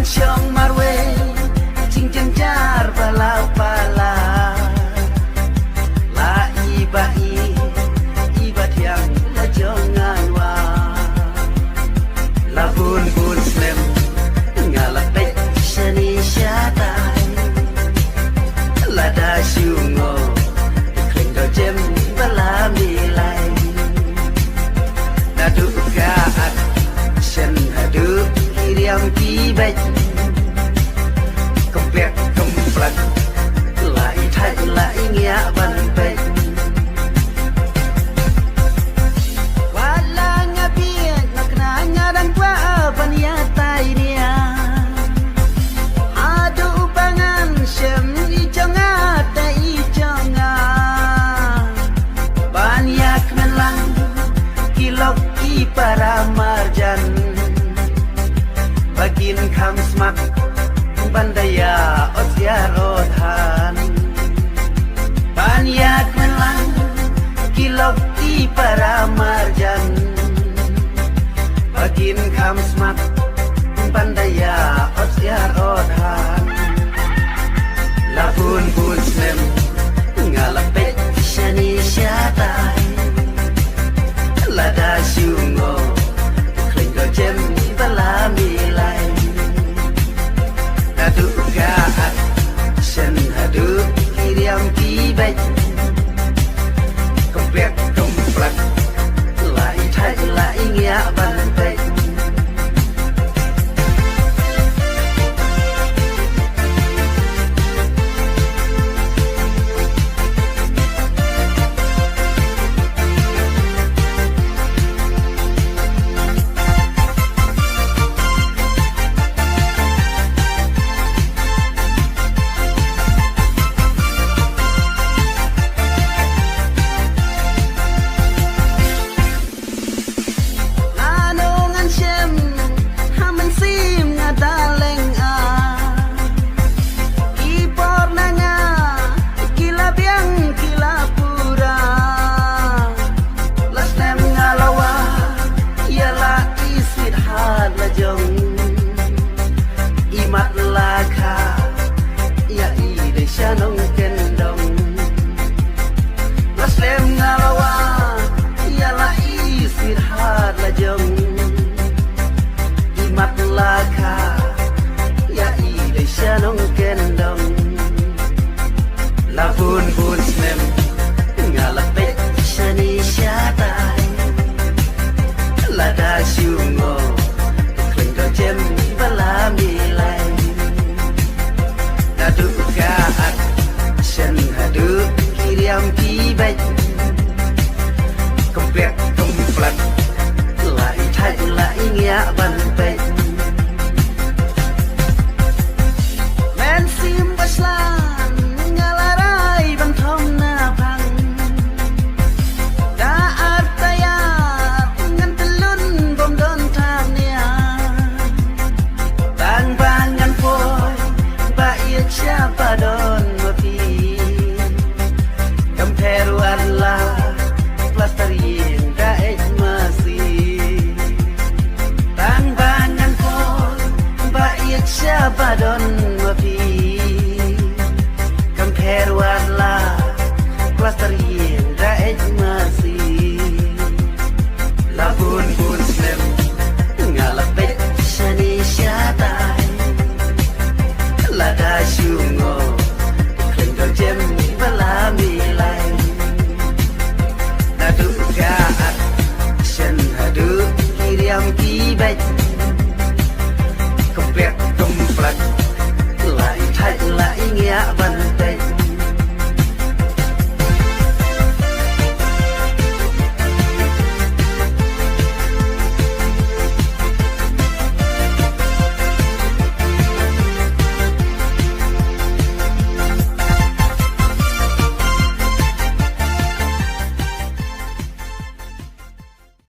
syong marwe cing cenjar bala pala la iba tiang la jongan wa la bun slem ngalapet shani syatai la da syungo kling do jem bala milai na dukaat shen adu kiriam kibet komplek komplek lai thai lai ngia ban pet wala ngabien nakna ngadang kwa bania tai nia adu bangan shem ijonga tai ijonga banyak melang kilok ki para marjan bakin kam smak bandaya osyar odhan banyak melang kilok ki para marjan bakin kam smak bandaya osyar odhan labun bun slem ngalapet shani syatai lada syungo kling do jem bala milai nadu gaat shen hadu kiriam kibet komplek komplek lai thai lai ngia ban pet imat laka ya ide shanong kendong laslem ngalawa ya la isir had la jong imat laka ya ide shanong kendong labun bun slem ngalapet shani syatai lada syungo kling do jem bala milai nadu gaat shen hadu kiriam kibet komplek komplek lai thai lai ngia ban pet men sim baslan ngalarai ban thom na phang da artaya ngan telun bom don thang nia bang bangan poi ba ia siapa don mapi kamperu Allah plastarin da masih bang bangan poi ba ia siapa don mapi kamperu Allah plastarin da masih labun bun slem ngalapet shani syatai lada syungo kling do jem bala milai nadu gaat shen hadu kiriam kibet